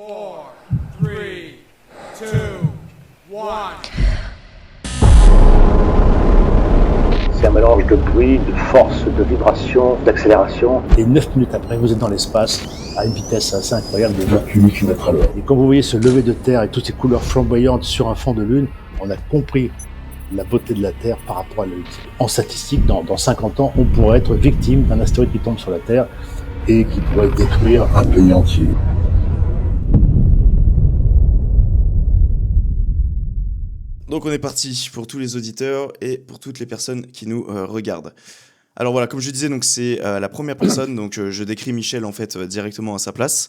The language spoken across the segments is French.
4, 3, 2, 1. C'est un mélange de bruit, de force, de vibration, d'accélération. Et 9 minutes après, vous êtes dans l'espace à une vitesse assez incroyable de 28 km à l'heure. Et quand vous voyez ce lever de terre et toutes ces couleurs flamboyantes sur un fond de lune, on a compris la beauté de la Terre par rapport à la Lune. En statistique, dans 50 ans, on pourrait être victime d'un astéroïde qui tombe sur la Terre et qui pourrait détruire Un pays entier. Donc on est parti pour tous les auditeurs et pour toutes les personnes qui nous regardent. Alors voilà, comme je disais, donc c'est la première personne, donc je décris Michel en fait directement à sa place.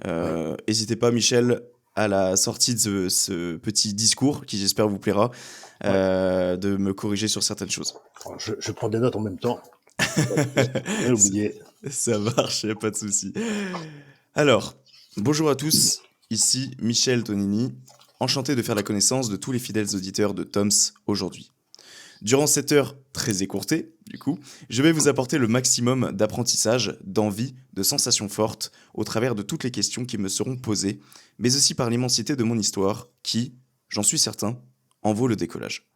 N'hésitez pas, Michel, à la sortie de ce petit discours qui j'espère vous plaira, de me corriger sur certaines choses. Alors, je prends des notes en même temps. J'ai oublié. Ça marche, y a pas de souci. Alors, bonjour à tous, ici Michel Tonini, enchanté de faire la connaissance de tous les fidèles auditeurs de Toms aujourd'hui. Durant cette heure très écourtée, du coup, je vais vous apporter le maximum d'apprentissage, d'envie, de sensations fortes au travers de toutes les questions qui me seront posées, mais aussi par l'immensité de mon histoire qui, j'en suis certain, en vaut le décollage.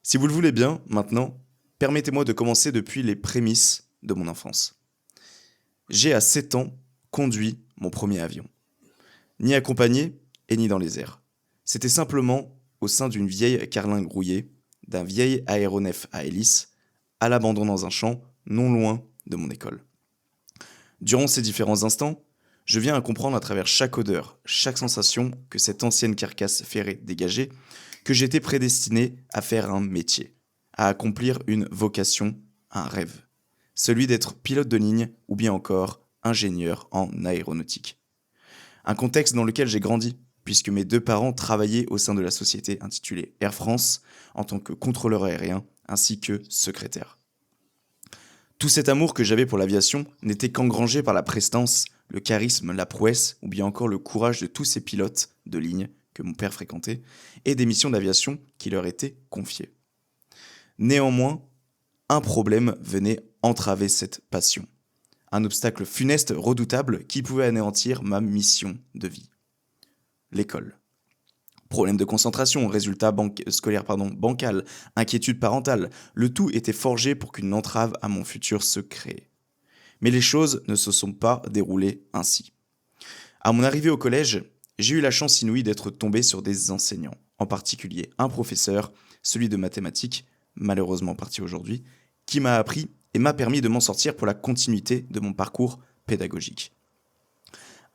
Si vous le voulez bien, maintenant, permettez-moi de commencer depuis les prémices de mon enfance. J'ai à 7 ans conduit mon premier avion. Ni accompagné et ni dans les airs. C'était simplement au sein d'une vieille carlingue rouillée, d'un vieil aéronef à hélice, à l'abandon dans un champ, non loin de mon école. Durant ces différents instants, je viens à comprendre à travers chaque odeur, chaque sensation que cette ancienne carcasse ferrée dégageait, que j'étais prédestiné à faire un métier, à accomplir une vocation, un rêve. Celui d'être pilote de ligne ou bien encore ingénieur en aéronautique. Un contexte dans lequel j'ai grandi, puisque mes deux parents travaillaient au sein de la société intitulée Air France en tant que contrôleur aérien ainsi que secrétaire. Tout cet amour que j'avais pour l'aviation n'était qu'engrangé par la prestance, le charisme, la prouesse ou bien encore le courage de tous ces pilotes de ligne que mon père fréquentait et des missions d'aviation qui leur étaient confiées. Néanmoins, un problème venait entraver cette passion. Un obstacle funeste, redoutable, qui pouvait anéantir ma mission de vie. L'école. Problème de concentration, résultats scolaires bancal, inquiétude parentale, le tout était forgé pour qu'une entrave à mon futur se crée. Mais les choses ne se sont pas déroulées ainsi. À mon arrivée au collège, j'ai eu la chance inouïe d'être tombé sur des enseignants, en particulier un professeur, celui de mathématiques, malheureusement parti aujourd'hui, qui m'a appris et m'a permis de m'en sortir pour la continuité de mon parcours pédagogique.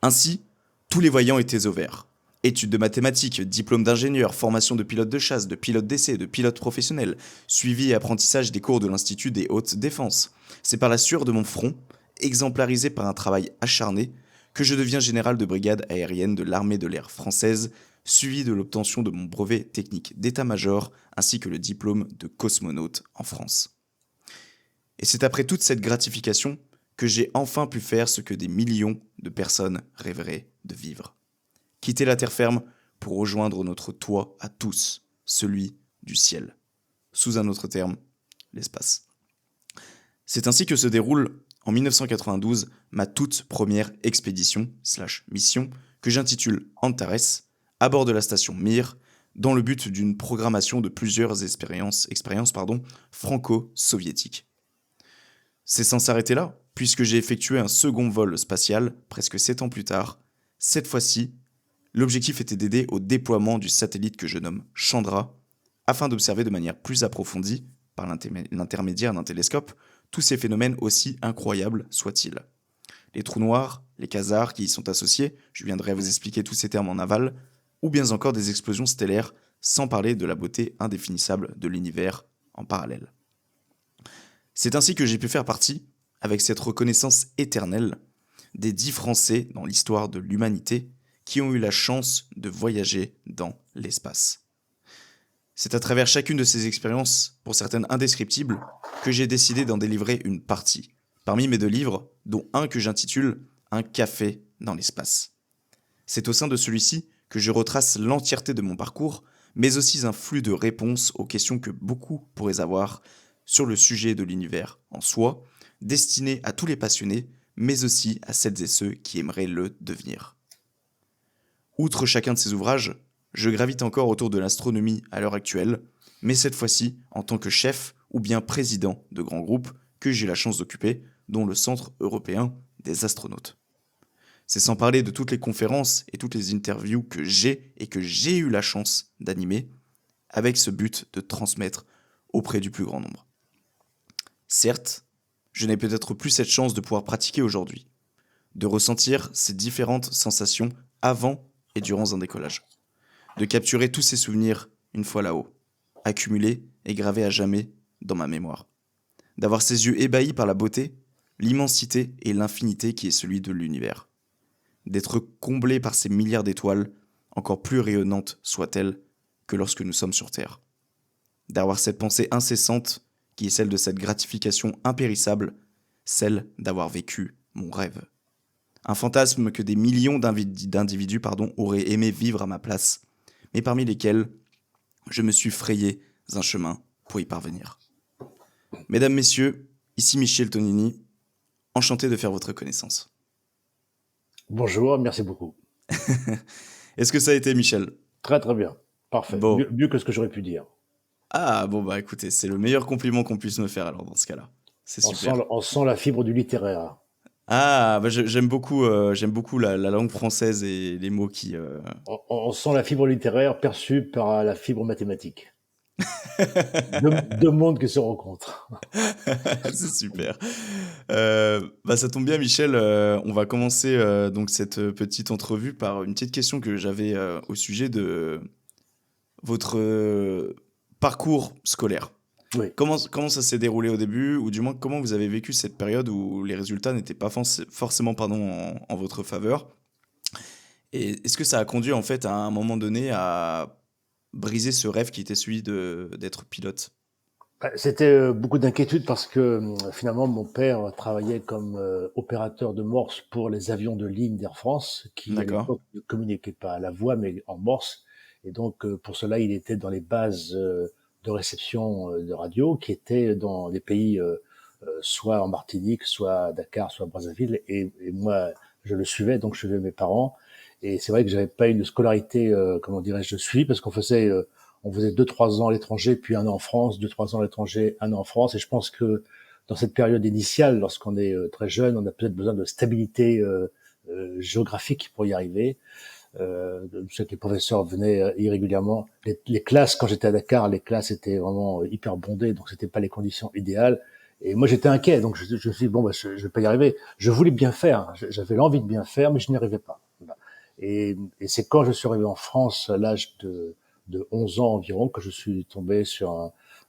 Ainsi, tous les voyants étaient au vert. Études de mathématiques, diplôme d'ingénieur, formation de pilote de chasse, de pilote d'essai, de pilote professionnel, suivi et apprentissage des cours de l'Institut des Hautes Défenses. C'est par la sueur de mon front, exemplarisé par un travail acharné, que je deviens général de brigade aérienne de l'armée de l'air française, suivi de l'obtention de mon brevet technique d'état-major ainsi que le diplôme de cosmonaute en France. Et c'est après toute cette gratification que j'ai enfin pu faire ce que des millions de personnes rêveraient de vivre. Quitter la terre ferme pour rejoindre notre toit à tous, celui du ciel. Sous un autre terme, l'espace. C'est ainsi que se déroule, en 1992, ma toute première expédition/mission que j'intitule Antares, à bord de la station Mir, dans le but d'une programmation de plusieurs expériences franco-soviétiques. C'est sans s'arrêter là, puisque j'ai effectué un second vol spatial, presque 7 ans plus tard. Cette fois-ci, l'objectif était d'aider au déploiement du satellite que je nomme Chandra, afin d'observer de manière plus approfondie, par l'intermédiaire d'un télescope, tous ces phénomènes aussi incroyables soient-ils. Les trous noirs, les quasars qui y sont associés, je viendrai vous expliquer tous ces termes en aval, ou bien encore des explosions stellaires, sans parler de la beauté indéfinissable de l'univers en parallèle. C'est ainsi que j'ai pu faire partie, avec cette reconnaissance éternelle, des 10 Français dans l'histoire de l'humanité qui ont eu la chance de voyager dans l'espace. C'est à travers chacune de ces expériences, pour certaines indescriptibles, que j'ai décidé d'en délivrer une partie, parmi mes 2 livres, dont un que j'intitule « Un café dans l'espace ». C'est au sein de celui-ci que je retrace l'entièreté de mon parcours, mais aussi un flux de réponses aux questions que beaucoup pourraient avoir sur le sujet de l'univers en soi, destiné à tous les passionnés, mais aussi à celles et ceux qui aimeraient le devenir. Outre chacun de ces ouvrages, je gravite encore autour de l'astronomie à l'heure actuelle, mais cette fois-ci en tant que chef ou bien président de grands groupes que j'ai la chance d'occuper, dont le Centre européen des astronautes. C'est sans parler de toutes les conférences et toutes les interviews que j'ai eu la chance d'animer, avec ce but de transmettre auprès du plus grand nombre. Certes, je n'ai peut-être plus cette chance de pouvoir pratiquer aujourd'hui, de ressentir ces différentes sensations avant et durant un décollage, de capturer tous ces souvenirs une fois là-haut, accumulés et gravés à jamais dans ma mémoire, d'avoir ces yeux ébahis par la beauté, l'immensité et l'infinité qui est celui de l'univers, d'être comblé par ces milliards d'étoiles, encore plus rayonnantes soient-elles que lorsque nous sommes sur Terre, d'avoir cette pensée incessante qui est celle de cette gratification impérissable, celle d'avoir vécu mon rêve. Un fantasme que des millions d'individus auraient aimé vivre à ma place, mais parmi lesquels je me suis frayé un chemin pour y parvenir. Mesdames, Messieurs, ici Michel Tonini, enchanté de faire votre connaissance. Bonjour, merci beaucoup. Est-ce que ça a été, Michel? Très très bien, parfait. Bon. Mieux que ce que j'aurais pu dire. Ah, bon bah écoutez, c'est le meilleur compliment qu'on puisse me faire alors dans ce cas-là. C'est super. On sent la fibre du littéraire. Ah, bah j'aime beaucoup la langue française et les mots qui... On sent la fibre littéraire perçue par la fibre mathématique. Deux mondes qui se rencontrent. C'est super. Bah ça tombe bien, Michel. On va commencer donc cette petite entrevue par une petite question que j'avais au sujet de votre parcours scolaire. Oui. Comment ça s'est déroulé au début, ou du moins comment vous avez vécu cette période où les résultats n'étaient pas forcément en votre faveur? Et est-ce que ça a conduit en fait à un moment donné à briser ce rêve qui était celui d'être pilote? C'était beaucoup d'inquiétude parce que finalement mon père travaillait comme opérateur de morse pour les avions de ligne d'Air France qui à D'accord. l'époque ne communiquaient pas à la voix mais en morse. Et donc pour cela il était dans les bases de réception de radio qui étaient dans des pays soit en Martinique, soit à Dakar, soit à Brazzaville. Et moi je le suivais, donc je suivais mes parents. Et c'est vrai que j'avais pas une scolarité, comment dirais-je, de suivi parce qu'on faisait 2-3 ans à l'étranger, puis 1 an en France, 2-3 ans à l'étranger, 1 an en France. Et je pense que dans cette période initiale, lorsqu'on est très jeune, on a peut-être besoin de stabilité géographique pour y arriver. Je sais que les professeurs venaient irrégulièrement. Les classes, quand j'étais à Dakar, les classes étaient vraiment hyper bondées, donc c'était pas les conditions idéales. Et moi, j'étais inquiet, donc je me suis dit, bon, bah, je vais pas y arriver. Je voulais bien faire, j'avais l'envie de bien faire, mais je n'y arrivais pas. Voilà. Et c'est quand je suis arrivé en France, à l'âge de 11 ans environ, que je suis tombé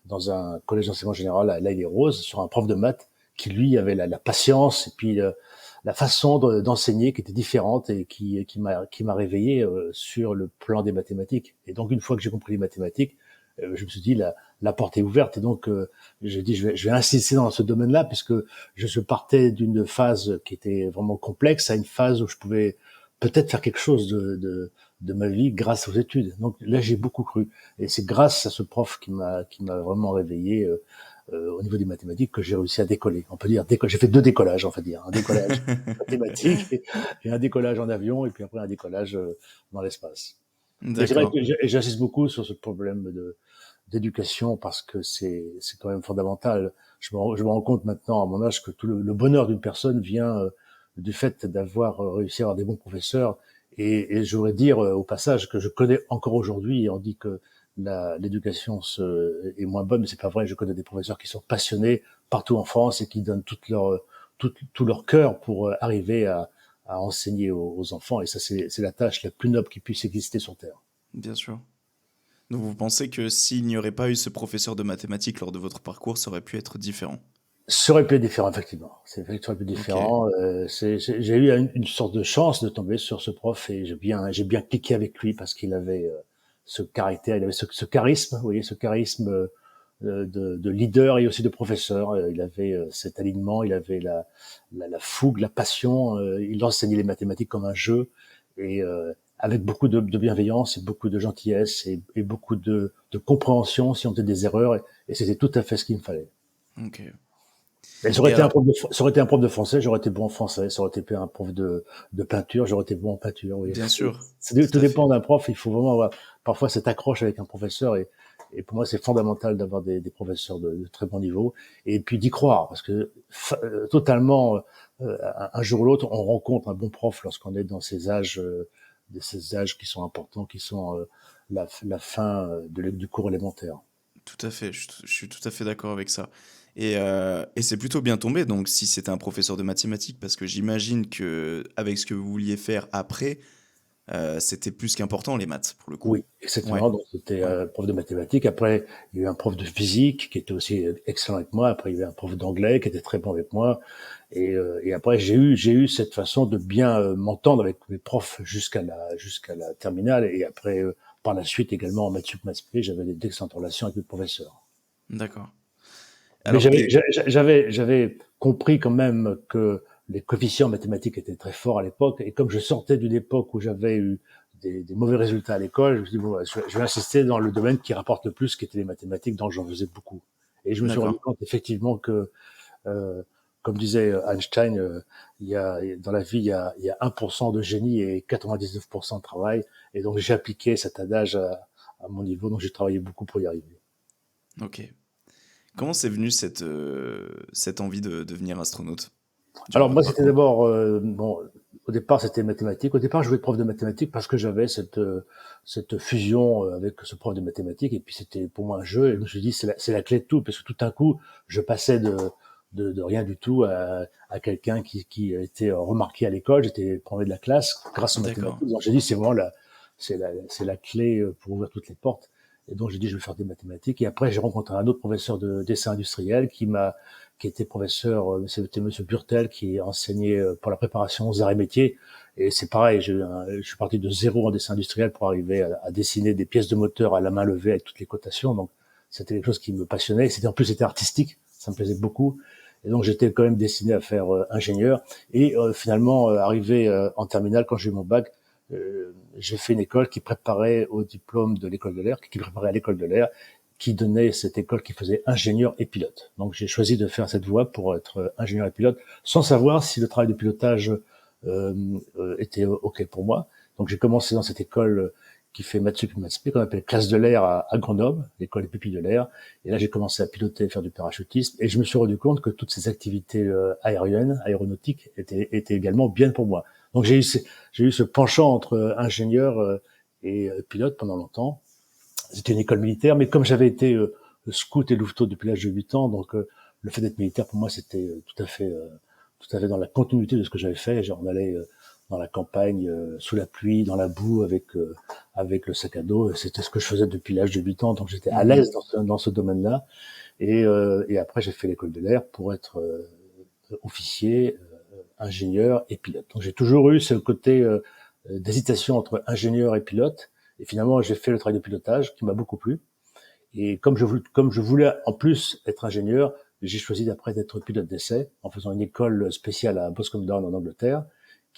dans un collège d'enseignement général à l'Haye-les-Roses, sur un prof de maths qui, lui, avait la patience et puis la façon d'enseigner qui était différente et qui m'a réveillé sur le plan des mathématiques. Et donc, une fois que j'ai compris les mathématiques, je me suis dit, la porte est ouverte. Et donc, j'ai dit, je vais insister dans ce domaine-là, puisque je partais d'une phase qui était vraiment complexe à une phase où je pouvais peut-être faire quelque chose de ma vie grâce aux études. Donc là, j'ai beaucoup cru. Et c'est grâce à ce prof qui m'a vraiment réveillé au niveau des mathématiques que j'ai réussi à décoller. On peut dire, j'ai fait 2 décollages, on va dire. Un décollage mathématique et un décollage en avion, et puis après un décollage dans l'espace. Et c'est vrai D'accord. que j'insiste beaucoup sur ce problème d'éducation parce que c'est quand même fondamental. Je me rends compte maintenant, à mon âge, que tout le bonheur d'une personne vient du fait d'avoir réussi à avoir des bons professeurs. Et je voudrais dire au passage que je connais encore aujourd'hui, et on dit que l'éducation est moins bonne, mais c'est pas vrai. Je connais des professeurs qui sont passionnés partout en France et qui donnent tout leur cœur pour arriver à enseigner aux enfants. Et ça, c'est la tâche la plus noble qui puisse exister sur Terre. Bien sûr. Donc vous pensez que s'il n'y aurait pas eu ce professeur de mathématiques lors de votre parcours, ça aurait pu être différent? Ça aurait pu être différent, effectivement. C'est vrai que ça aurait pu être différent. Okay. J'ai eu une sorte de chance de tomber sur ce prof et j'ai bien cliqué avec lui parce qu'il avait ce caractère, il avait ce charisme, vous voyez, ce charisme de leader et aussi de professeur. Il avait cet alignement, il avait la fougue, la passion. Il enseignait les mathématiques comme un jeu et avec beaucoup de bienveillance et beaucoup de gentillesse et beaucoup de compréhension si on faisait des erreurs. Et c'était tout à fait ce qu'il me fallait. Ok. Mais Et alors, ça aurait été un prof de français, j'aurais été bon en français. Ça aurait été un prof de peinture, j'aurais été bon en peinture. Oui. bien sûr, Tout tout à fait. dépend d'un prof. Il faut vraiment avoir parfois cette accroche avec un professeur. Et pour moi, c'est fondamental d'avoir des professeurs de très bon niveau. Et puis d'y croire, parce que totalement, un jour ou l'autre, on rencontre un bon prof lorsqu'on est dans ces âges qui sont importants, qui sont la fin du cours élémentaire. Tout à fait, je suis tout à fait d'accord avec ça. Et c'est plutôt bien tombé, donc, si c'était un professeur de mathématiques, parce que j'imagine que avec ce que vous vouliez faire après, c'était plus qu'important, les maths, pour le coup. Oui, Ouais, exactement. Donc, c'était ouais, prof de mathématiques. Après, il y a eu un prof de physique qui était aussi excellent avec moi. Après, il y avait un prof d'anglais qui était très bon avec moi. Et après, j'ai eu cette façon de bien m'entendre avec mes profs jusqu'à la terminale. Et après, par la suite également en maths sup, maths spé, j'avais d'excellentes relations avec mes professeurs. d'accord. Mais Alors, j'avais compris quand même que les coefficients mathématiques étaient très forts à l'époque. Et comme je sortais d'une époque où j'avais eu des mauvais résultats à l'école, je me suis dit, bon, je vais insister dans le domaine qui rapporte le plus, qui était les mathématiques, donc j'en faisais beaucoup. Et je me suis rendu d'accord, compte effectivement que, euh, comme disait Einstein, dans la vie, il y a 1% de génie et 99% de travail. Et donc j'ai appliqué cet adage à mon niveau, donc j'ai travaillé beaucoup pour y arriver. ok. Comment c'est venu cette envie de devenir astronaute durant Alors votre moi, c'était parcours? d'abord bon. Au départ, c'était mathématiques. Au départ, je voulais être prof de mathématiques parce que j'avais cette fusion avec ce prof de mathématiques. Et puis c'était pour moi un jeu. Et je me suis dit, c'est la clé de tout, parce que tout d'un coup, je passais de rien du tout à quelqu'un qui a été remarqué à l'école. J'étais premier de la classe grâce aux D'accord, mathématiques. Donc j'ai dit, c'est vraiment c'est la clé pour ouvrir toutes les portes. Et donc j'ai dit, je vais faire des mathématiques. Et après, j'ai rencontré un autre professeur de dessin industriel qui était professeur, c'était Monsieur Burtel, qui enseignait pour la préparation aux arts et métiers. Et c'est pareil, je suis parti de zéro en dessin industriel pour arriver à dessiner des pièces de moteur à la main levée avec toutes les cotations. Donc, c'était quelque chose qui me passionnait. En plus, c'était artistique, ça me plaisait beaucoup. Et donc, j'étais quand même destiné à faire ingénieur. Et finalement, arrivé en terminale, quand j'ai eu mon bac, j'ai fait une école qui préparait au diplôme de l'école de l'air, qui préparait à l'école de l'air, qui donnait cette école qui faisait ingénieur et pilote. Donc j'ai choisi de faire cette voie pour être ingénieur et pilote, sans savoir si le travail de pilotage était OK pour moi. Donc j'ai commencé dans cette école qui fait maths sup et maths spé, qu'on appelle classe de l'air à Grenoble, l'école des pupilles de l'air. Et là j'ai commencé à piloter, faire du parachutisme, et je me suis rendu compte que toutes ces activités aériennes, aéronautiques, étaient également bien pour moi. Donc j'ai eu ce penchant entre ingénieur et pilote pendant longtemps. C'était une école militaire, mais comme j'avais été scout et louveteau depuis l'âge de 8 ans, donc le fait d'être militaire pour moi c'était tout à fait dans la continuité de ce que j'avais fait. Genre, on allait dans la campagne, sous la pluie, dans la boue, avec le sac à dos. C'était ce que je faisais depuis l'âge de 8 ans, donc j'étais à mhm, l'aise dans ce domaine-là. Et après j'ai fait l'école de l'air pour être officier, ingénieur et pilote. Donc j'ai toujours eu ce côté d'hésitation entre ingénieur et pilote. Et finalement, j'ai fait le travail de pilotage qui m'a beaucoup plu. Et comme je voulais en plus être ingénieur, j'ai choisi d'après d'être pilote d'essai en faisant une école spéciale à Boscombe Down en Angleterre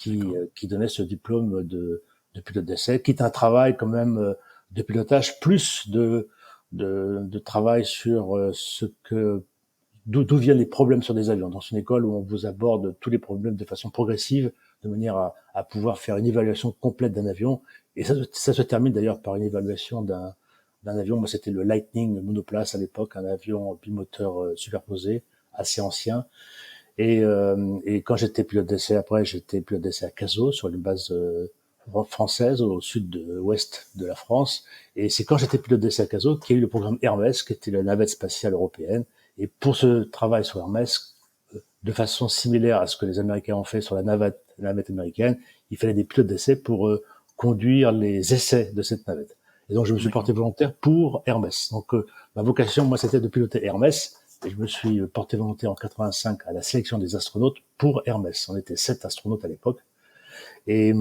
d'accord, qui donnait ce diplôme de pilote d'essai, qui est un travail quand même de pilotage plus de travail sur ce que d'où viennent les problèmes sur des avions. Dans une école où on vous aborde tous les problèmes de façon progressive, de manière à pouvoir faire une évaluation complète d'un avion. Et ça se termine d'ailleurs par une évaluation d'un avion. Moi, c'était le Lightning monoplace à l'époque, un avion bimoteur superposé, assez ancien. Et quand j'étais pilote d'essai, après, j'étais pilote d'essai à Cazaux, sur une base française au sud de ouest de la France. Et c'est quand j'étais pilote d'essai à Cazaux qu'il y a eu le programme Hermès, qui était la navette spatiale européenne. Et pour ce travail sur Hermès, de façon similaire à ce que les Américains ont fait sur la navette américaine, il fallait des pilotes d'essai pour conduire les essais de cette navette. Et donc je me suis porté d'accord, volontaire pour Hermès. Donc ma vocation, moi, c'était de piloter Hermès. Et je me suis porté volontaire en 85 à la sélection des astronautes pour Hermès. On était 7 astronautes à l'époque. Et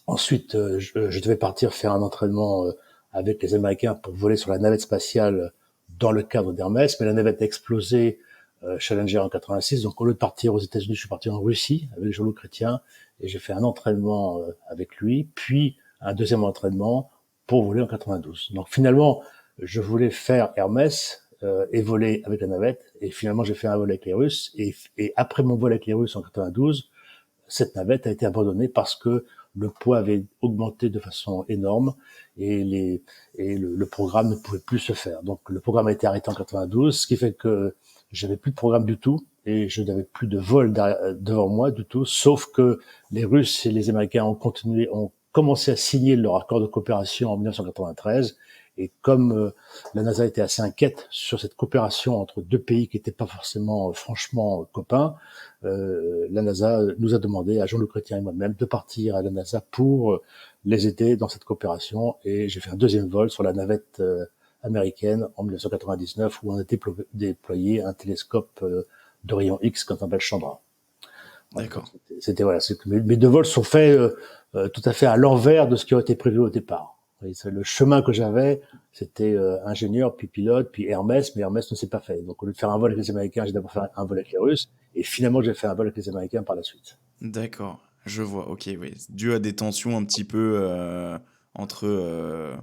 ensuite, je devais partir faire un entraînement avec les Américains pour voler sur la navette spatiale dans le cadre d'Hermès, mais la navette a explosé Challenger en 86. Donc au lieu de partir aux États-Unis, je suis parti en Russie avec Jolo Chrétien et j'ai fait un entraînement avec lui, puis un deuxième entraînement pour voler en 92. Donc finalement, je voulais faire Hermès et voler avec la navette. Et finalement, j'ai fait un vol avec les Russes. Et après mon vol avec les Russes en 92, cette navette a été abandonnée parce que le poids avait augmenté de façon énorme et le programme ne pouvait plus se faire. Donc le programme a été arrêté en 92, ce qui fait que j'avais plus de programme du tout et je n'avais plus de vol devant moi du tout, sauf que les Russes et les Américains ont commencé à signer leur accord de coopération en 1993. Et comme la NASA était assez inquiète sur cette coopération entre deux pays qui n'étaient pas forcément franchement copains, la NASA nous a demandé, à Jean-Luc Chrétien et moi-même, de partir à la NASA pour les aider dans cette coopération. Et j'ai fait un deuxième vol sur la navette américaine en 1999 où on a déployé un télescope de rayon X qu'on appelle Chandra. D'accord. Voilà, mes deux vols sont faits tout à fait à l'envers de ce qui a été prévu au départ. Le chemin que j'avais, c'était ingénieur, puis pilote, puis Hermès, mais Hermès ne s'est pas fait. Donc au lieu de faire un vol avec les Américains, j'ai d'abord fait un vol avec les Russes, et finalement j'ai fait un vol avec les Américains par la suite. D'accord, je vois, ok, oui. Dû à des tensions un petit peu entre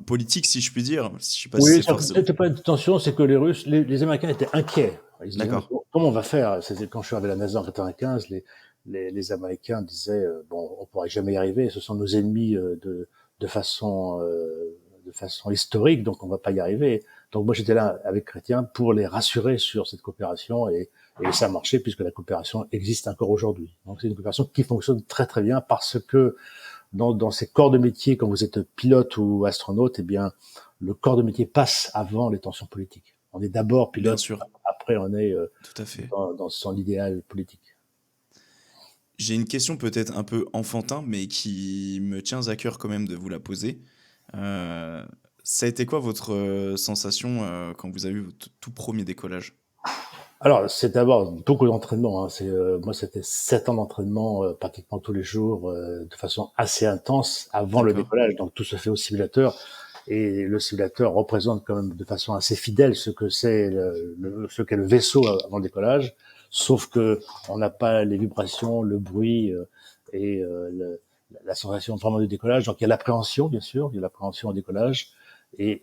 politiques, si je puis dire. Je sais pas si Oui, c'est forcément. c'était pas une tension, c'est que les Russes, les Américains étaient inquiets. Ils se disaient, D'accord. comment on va faire? C'était quand je suis arrivé à la NASA en 95, les Américains disaient, bon, on pourrait jamais y arriver, ce sont nos ennemis de façon historique, donc on va pas y arriver. Donc moi j'étais là avec Chrétien pour les rassurer sur cette coopération et ça a marché puisque la coopération existe encore aujourd'hui. Donc c'est une coopération qui fonctionne très très bien parce que dans ces corps de métier, quand vous êtes pilote ou astronaute, eh bien le corps de métier passe avant les tensions politiques. On est d'abord Bien pilote, sûr, après on est tout à fait. dans son idéal politique. J'ai une question peut-être un peu enfantin, mais qui me tient à cœur quand même de vous la poser. Ça a été quoi votre sensation quand vous avez eu votre tout premier décollage? Alors, c'est d'abord beaucoup d'entraînement. Hein. Moi, c'était 7 ans d'entraînement pratiquement tous les jours, de façon assez intense avant le D'accord. décollage. Donc, tout se fait au simulateur. Et le simulateur représente quand même de façon assez fidèle ce que c'est ce qu'est le vaisseau avant le décollage. Sauf que on n'a pas les vibrations, le bruit et la sensation vraiment du décollage. Donc, il y a l'appréhension, bien sûr. Il y a l'appréhension au décollage. Et,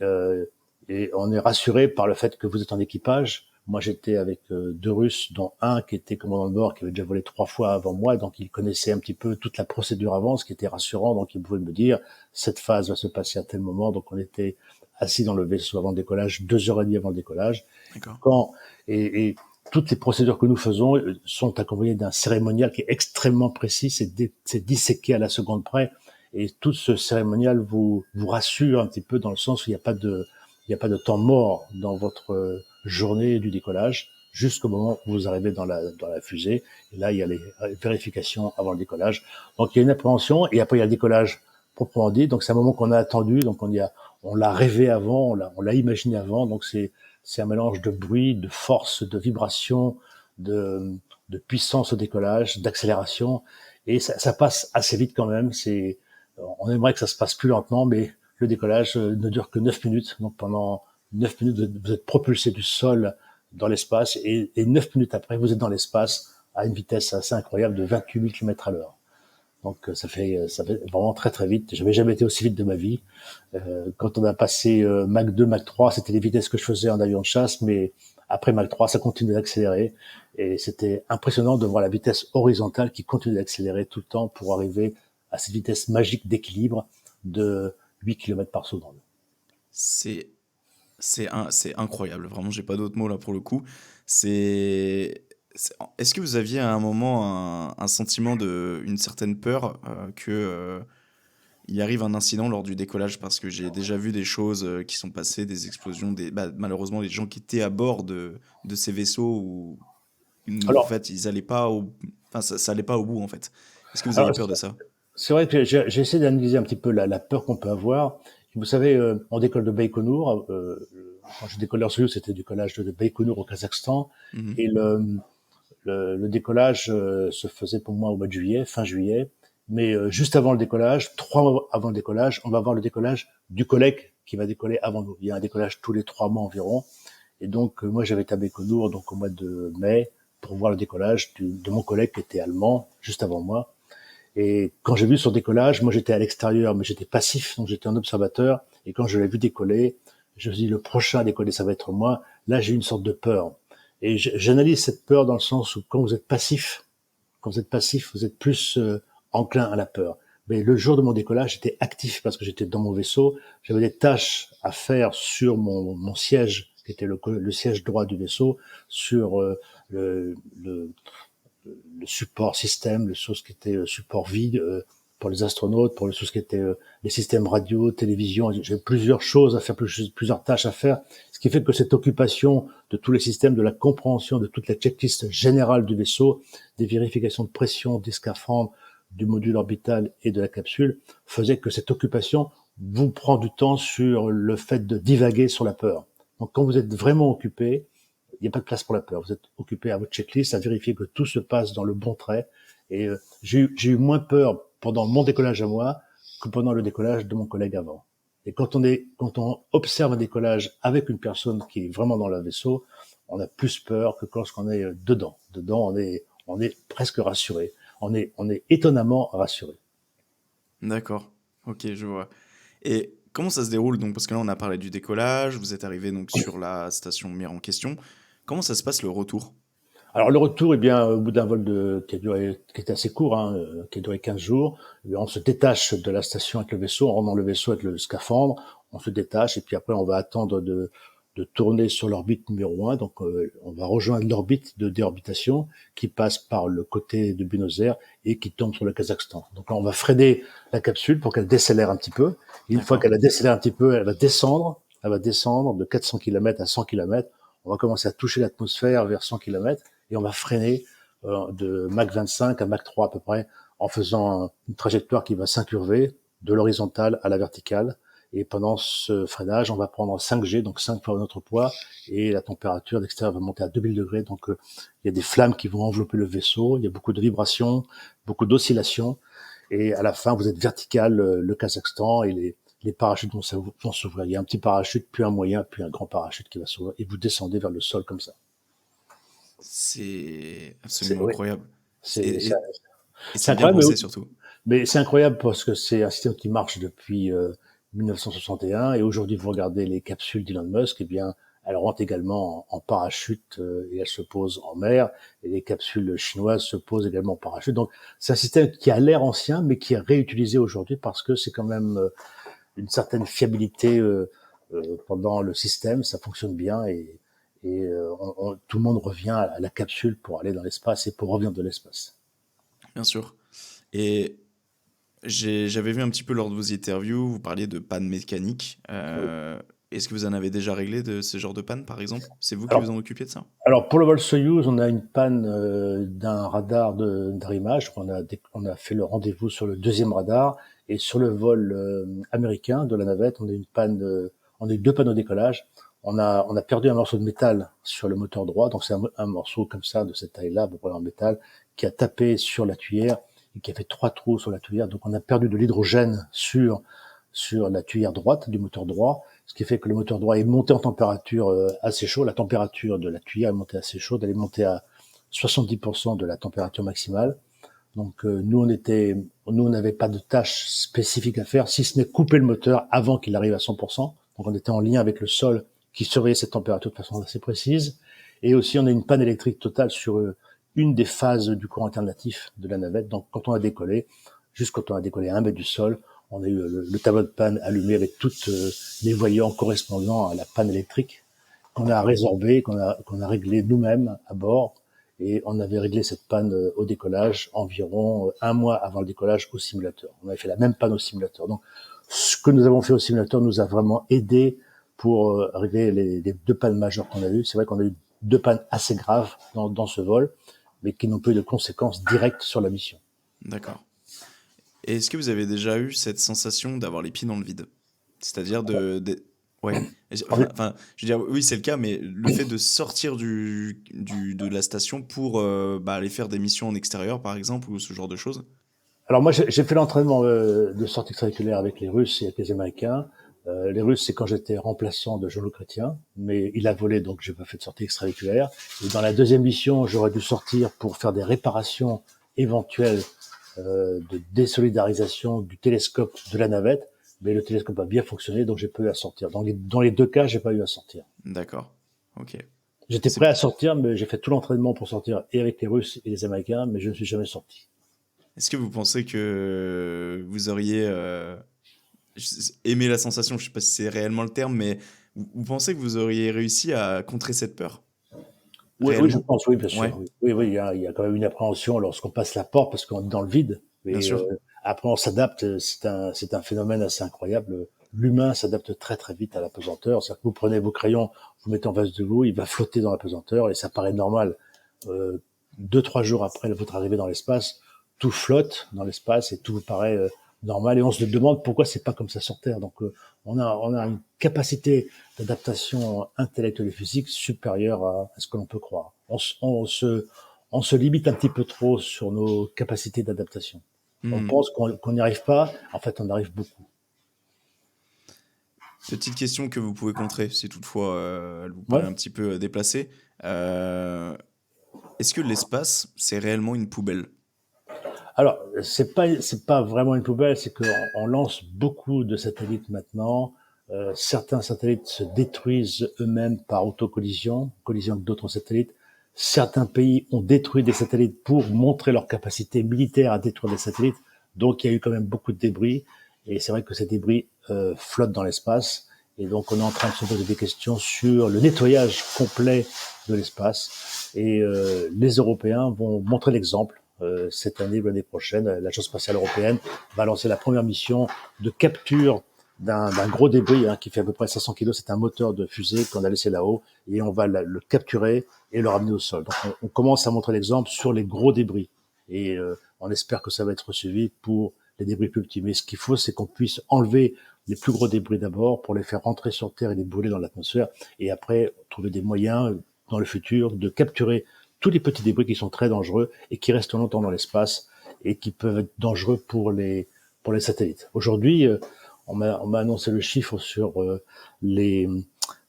et on est rassuré par le fait que vous êtes en équipage. Moi, j'étais avec 2 Russes, dont un qui était commandant de bord, qui avait déjà volé 3 fois avant moi, donc il connaissait un petit peu toute la procédure avant, ce qui était rassurant. Donc, il pouvait me dire, cette phase va se passer à tel moment. Donc, on était assis dans le vaisseau avant le décollage, 2h30 avant le décollage. D'accord. Et toutes les procédures que nous faisons sont accompagnées d'un cérémonial qui est extrêmement précis. C'est disséqué à la seconde près. Et tout ce cérémonial vous rassure un petit peu dans le sens où il n'y a pas de temps mort dans votre journée du décollage jusqu'au moment où vous arrivez dans la fusée. Et là, il y a les vérifications avant le décollage. Donc, il y a une appréhension et après, il y a le décollage proprement dit. Donc, c'est un moment qu'on a attendu. Donc, on l'a rêvé avant, on l'a imaginé avant. Donc, c'est un mélange de bruit, de force, de vibration, de puissance au décollage, d'accélération. Et ça passe assez vite quand même. On aimerait que ça se passe plus lentement, mais le décollage ne dure que 9 minutes. Donc pendant 9 minutes, vous êtes propulsé du sol dans l'espace et 9 minutes après, vous êtes dans l'espace à une vitesse assez incroyable de 28 000 km à l'heure. Donc ça fait vraiment très très vite. J'avais jamais été aussi vite de ma vie. Quand on a passé Mach 2, Mach 3, c'était les vitesses que je faisais en avion de chasse, mais après Mach 3, ça continue d'accélérer. Et c'était impressionnant de voir la vitesse horizontale qui continue d'accélérer tout le temps pour arriver à cette vitesse magique d'équilibre de 8 km par seconde. C'est incroyable, vraiment, j'ai pas d'autres mots là pour le coup. Est-ce que vous aviez à un moment un sentiment une certaine peur que il arrive un incident lors du décollage? Parce que j'ai déjà vu des choses qui sont passées, des explosions, malheureusement, les gens qui étaient à bord de ces vaisseaux où en Alors, fait, ils allaient pas enfin, ça allait pas au bout en fait. Est-ce que vous aviez alors peur de ça? c'est vrai que j'ai essayé d'analyser un petit peu la peur qu'on peut avoir. Vous savez, on décolle de Baïkonour. Quand je décollais en Soyouz, c'était du décollage de Baïkonour au Kazakhstan. Mhm. Et le décollage se faisait pour moi au mois de juillet, fin juillet. Mais juste avant le décollage, 3 mois avant le décollage, on va voir le décollage du collègue qui va décoller avant nous. Il y a un décollage tous les 3 mois environ. Et donc, moi, j'avais été à Baïkonour donc au mois de mai pour voir le décollage de mon collègue qui était allemand, juste avant moi. Et quand j'ai vu son décollage, moi j'étais à l'extérieur, mais j'étais passif, donc j'étais un observateur. Et quand je l'ai vu décoller, je me suis dit le prochain à décoller, ça va être moi. là j'ai une sorte de peur. Et j'analyse cette peur dans le sens où quand vous êtes passif, vous êtes plus enclin à la peur. Mais le jour de mon décollage, j'étais actif parce que j'étais dans mon vaisseau. J'avais des tâches à faire sur mon siège, qui était le siège droit du vaisseau, sur le, le, le support système, le chose qui était support vide pour les astronautes, pour le chose qui était les systèmes radio, télévision. J'ai plusieurs choses à faire, plusieurs tâches à faire, ce qui fait que cette occupation de tous les systèmes, de la compréhension de toute la checklist générale du vaisseau, des vérifications de pression des scaphandres, du module orbital et de la capsule, faisait que cette occupation vous prend du temps sur le fait de divaguer sur la peur. Donc quand vous êtes vraiment occupé, il n'y a pas de place pour la peur. Vous êtes occupé à votre checklist, à vérifier que tout se passe dans le bon trait. Et j'ai eu moins peur pendant mon décollage à moi que pendant le décollage de mon collègue avant. Et quand on observe un décollage avec une personne qui est vraiment dans le vaisseau, on a plus peur que lorsqu'on est dedans. Dedans, on est presque rassuré. On est étonnamment rassuré. D'accord. Ok, je vois. Et comment ça se déroule donc? Parce que là, on a parlé du décollage, vous êtes arrivé donc sur la station Mir en question. Comment ça se passe le retour? Alors le retour, eh bien, au bout d'un vol qui était assez court, qui a duré 15 jours, eh bien, on se détache de la station avec le vaisseau, on rentre dans le vaisseau avec le scaphandre, on se détache et puis après on va attendre de tourner sur l'orbite numéro 1. Donc on va rejoindre l'orbite de déorbitation qui passe par le côté de Buenos Aires et qui tombe sur le Kazakhstan. Donc là, on va freiner la capsule pour qu'elle décélère un petit peu. Et une fois qu'elle a décéléré un petit peu, elle va descendre de 400 km à 100 km. On va commencer à toucher l'atmosphère vers 100 km et on va freiner de Mach 25 à Mach 3 à peu près en faisant une trajectoire qui va s'incurver de l'horizontale à la verticale. Et pendant ce freinage, on va prendre 5G, donc 5 fois notre poids, et la température d'extérieur va monter à 2000 degrés. Donc il y a des flammes qui vont envelopper le vaisseau, il y a beaucoup de vibrations, beaucoup d'oscillations, et à la fin, vous êtes vertical, le Kazakhstan, et les parachutes vont s'ouvrir. Il y a un petit parachute, puis un moyen, puis un grand parachute qui va s'ouvrir, et vous descendez vers le sol comme ça. C'est absolument incroyable. C'est bien incroyable, pensé surtout. Mais c'est incroyable parce que c'est un système qui marche depuis 1961 et aujourd'hui vous regardez les capsules d'Elon Musk, eh bien elles rentrent également en parachute et elles se posent en mer, et les capsules chinoises se posent également en parachute. Donc c'est un système qui a l'air ancien mais qui est réutilisé aujourd'hui parce que c'est quand même une certaine fiabilité pendant le système, ça fonctionne bien et tout le monde revient à la capsule pour aller dans l'espace et pour revenir de l'espace. Bien sûr. Et j'avais vu un petit peu lors de vos interviews, vous parliez de panne mécanique. Est-ce que vous en avez déjà réglé de ce genre de panne, par exemple? C'est vous qui vous en occupiez de ça? Alors pour le vol Soyouz, on a une panne d'un radar d'arrimage. On a fait le rendez-vous sur le deuxième radar, et sur le vol américain de la navette, on a on a eu deux pannes au décollage. On a perdu un morceau de métal sur le moteur droit, donc c'est un morceau comme ça de cette taille-là, à peu près en métal, qui a tapé sur la tuyère et qui a fait 3 trous sur la tuyère. Donc on a perdu de l'hydrogène sur la tuyère droite du moteur droit, ce qui fait que le moteur droit est monté en température assez chaud. La température de la tuyère est montée assez chaude, elle est montée à 70% de la température maximale. Donc nous on n'avait pas de tâche spécifique à faire, si ce n'est couper le moteur avant qu'il arrive à 100%. Donc on était en lien avec le sol qui surveillait cette température de façon assez précise. Et aussi on a une panne électrique totale sur une des phases du courant alternatif de la navette. Donc quand on a décollé, juste quand on a décollé à 1 mètre du sol, on a eu le tableau de panne allumé avec toutes les voyants correspondant à la panne électrique qu'on a résorbé, qu'on a réglé nous-mêmes à bord. Et on avait réglé cette panne au décollage environ 1 mois avant le décollage au simulateur. On avait fait la même panne au simulateur. Donc, ce que nous avons fait au simulateur nous a vraiment aidé pour régler les deux pannes majeures qu'on a eues. C'est vrai qu'on a eu 2 pannes assez graves dans ce vol, mais qui n'ont pas eu de conséquences directes sur la mission. D'accord. Et est-ce que vous avez déjà eu cette sensation d'avoir les pieds dans le vide? C'est-à-dire ouais. Enfin, je veux dire, oui, c'est le cas, mais le fait de sortir de la station pour aller faire des missions en extérieur, par exemple, ou ce genre de choses? Alors moi, j'ai fait l'entraînement de sortie extravéhiculaire avec les Russes et avec les Américains. Les Russes, c'est quand j'étais remplaçant de Jean-Luc Chrétien, mais il a volé, donc j'ai pas fait de sortie extravéhiculaire. Et dans la deuxième mission, j'aurais dû sortir pour faire des réparations éventuelles de désolidarisation du télescope de la navette, mais le télescope a bien fonctionné, donc j'ai pas eu à sortir. Dans les deux cas, j'ai pas eu à sortir. D'accord. Ok. J'étais C'est- prêt à sortir, mais j'ai fait tout l'entraînement pour sortir et avec les Russes et les Américains, mais je ne suis jamais sorti. Est-ce que vous pensez que vous auriez aimé la sensation? Je sais pas si c'est réellement le terme, mais vous pensez que vous auriez réussi à contrer cette peur? Oui, oui, je Réellement? pense, oui, bien Ouais, sûr. Oui, oui, oui, il y a quand même une appréhension lorsqu'on passe la porte parce qu'on est dans le vide. bien Mais sûr. après, on s'adapte. C'est un phénomène assez incroyable. L'humain s'adapte très, très vite à la pesanteur. C'est-à-dire que vous prenez vos crayons, vous mettez en face de vous, il va flotter dans la pesanteur et ça paraît normal. Euh, 2, 3 jours après votre arrivée dans l'espace, tout flotte dans l'espace et tout vous paraît normal. Et on se demande pourquoi c'est pas comme ça sur Terre. Donc, on a une capacité d'adaptation intellectuelle et physique supérieure à ce que l'on peut croire. On se limite un petit peu trop sur nos capacités d'adaptation. On Hmm. pense qu'on n'y arrive pas, en fait on arrive beaucoup. Petite question que vous pouvez contrer, si toutefois elle vous paraît Ouais. un petit peu déplacée. Euh, Est-ce que l'espace, c'est réellement une poubelle? Alors c'est pas vraiment une poubelle, c'est qu'on lance beaucoup de satellites maintenant. Certains satellites se détruisent eux-mêmes par autocollision, collision avec d'autres satellites. Certains pays ont détruit des satellites pour montrer leur capacité militaire à détruire des satellites. Donc il y a eu quand même beaucoup de débris. Et c'est vrai que ces débris flottent dans l'espace. Et donc on est en train de se poser des questions sur le nettoyage complet de l'espace. Et les Européens vont montrer l'exemple. Cette année ou l'année prochaine, l'Agence spatiale européenne va lancer la première mission de capture d'un gros débris qui fait à peu près 500 kilos. C'est un moteur de fusée qu'on a laissé là-haut et on va le capturer et le ramener au sol. Donc on commence à montrer l'exemple sur les gros débris et on espère que ça va être suivi pour les débris plus petits. Mais ce qu'il faut, c'est qu'on puisse enlever les plus gros débris d'abord pour les faire rentrer sur Terre et les brûler dans l'atmosphère et après trouver des moyens dans le futur de capturer tous les petits débris qui sont très dangereux et qui restent longtemps dans l'espace et qui peuvent être dangereux pour les satellites. Aujourd'hui, on m'a annoncé le chiffre sur les,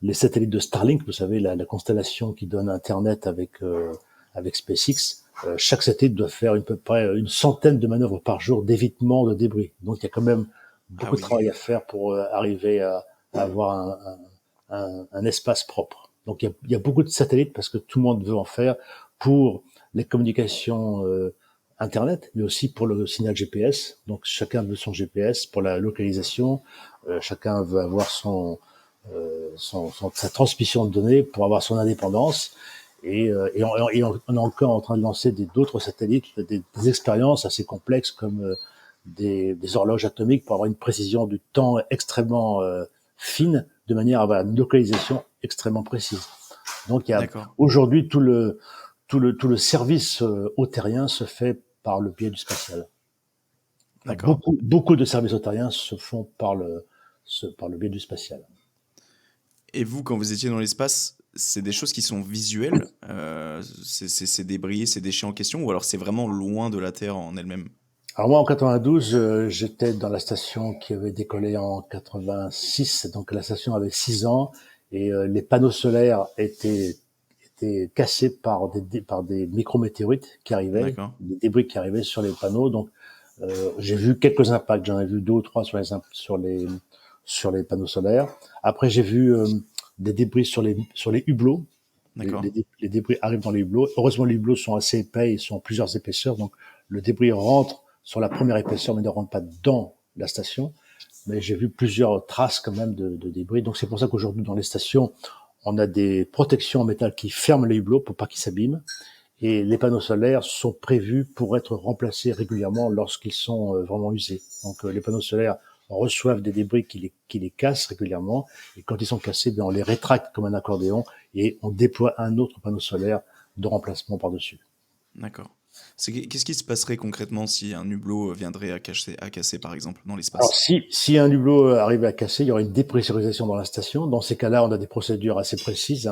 les satellites de Starlink, vous savez, la constellation qui donne Internet avec SpaceX. Chaque satellite doit faire à peu près une centaine de manœuvres par jour d'évitement de débris. Donc il y a quand même Ah beaucoup de oui. travail à faire pour arriver à avoir un espace propre. Donc il y a beaucoup de satellites parce que tout le monde veut en faire pour les communications Internet, mais aussi pour le signal GPS. Donc chacun veut son GPS pour la localisation, chacun veut avoir sa transmission de données pour avoir son indépendance. Et on est encore en train de lancer d'autres satellites, des expériences assez complexes comme des horloges atomiques pour avoir une précision du temps extrêmement fine, de manière à avoir une localisation extrêmement précise. Donc il y a D'accord. aujourd'hui tout le service autérien se fait par le biais du spatial. Alors, D'accord. beaucoup de services autériens se font par le biais du spatial. Et vous, quand vous étiez dans l'espace, c'est des choses qui sont visuelles, ces débris, ces déchets en question, ou alors c'est vraiment loin de la Terre en elle-même? Alors moi, en 92, j'étais dans la station qui avait décollé en 86, donc la station avait 6 ans, et les panneaux solaires étaient cassés par des micrométéorites qui arrivaient, D'accord. des débris qui arrivaient sur les panneaux. Donc j'ai vu quelques impacts, j'en ai vu 2 ou 3 sur les panneaux solaires. Après, j'ai vu des débris sur les hublots. Les, D'accord. les, les débris arrivent dans les hublots. Heureusement, les hublots sont assez épais, ils sont en plusieurs épaisseurs, donc le débris rentre sur la première épaisseur, mais ne rentre pas dans la station. Mais j'ai vu plusieurs traces quand même de débris. Donc c'est pour ça qu'aujourd'hui, dans les stations, on a des protections en métal qui ferment les hublots pour pas qu'ils s'abîment. Et les panneaux solaires sont prévus pour être remplacés régulièrement lorsqu'ils sont vraiment usés. Donc les panneaux solaires reçoivent des débris qui les cassent régulièrement. Et quand ils sont cassés, bien, on les rétracte comme un accordéon et on déploie un autre panneau solaire de remplacement par-dessus. D'accord. Qu'est-ce qui se passerait concrètement si un hublot viendrait à casser, par exemple, dans Alors, l'espace? si un hublot arrivait à casser, il y aurait une dépressurisation dans la station. Dans ces cas-là, on a des procédures assez précises.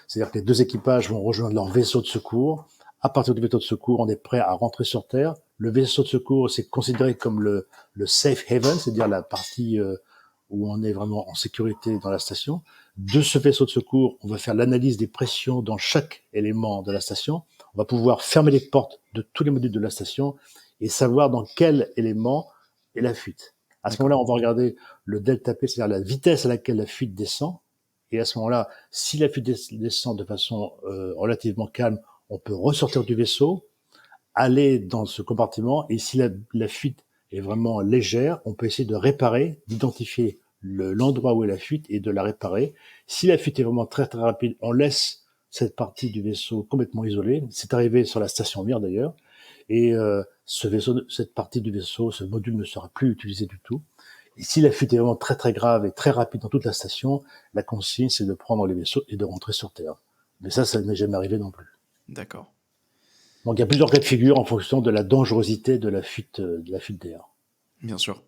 C'est-à-dire que les deux équipages vont rejoindre leur vaisseau de secours. À partir du vaisseau de secours, on est prêt à rentrer sur Terre. Le vaisseau de secours, c'est considéré comme le safe haven, c'est-à-dire la partie où on est vraiment en sécurité dans la station. De ce vaisseau de secours, on va faire l'analyse des pressions dans chaque élément de la station. On va pouvoir fermer les portes de tous les modules de la station et savoir dans quel élément est la fuite. À ce D'accord. moment-là, on va regarder le delta P, c'est-à-dire la vitesse à laquelle la fuite descend. Et à ce moment-là, si la fuite descend de façon relativement calme, on peut ressortir du vaisseau, aller dans ce compartiment, et si la fuite est vraiment légère, on peut essayer de réparer, d'identifier l'endroit où est la fuite et de la réparer. Si la fuite est vraiment très très rapide, on laisse cette partie du vaisseau complètement isolée. C'est arrivé sur la station Mir d'ailleurs, et ce vaisseau, cette partie du vaisseau, ce module ne sera plus utilisé du tout. Et si la fuite est vraiment très très grave et très rapide dans toute la station, la consigne c'est de prendre les vaisseaux et de rentrer sur Terre. Mais ça n'est jamais arrivé non plus. D'accord. Donc il y a plusieurs cas de figure en fonction de la dangerosité de la fuite d'air. Bien sûr.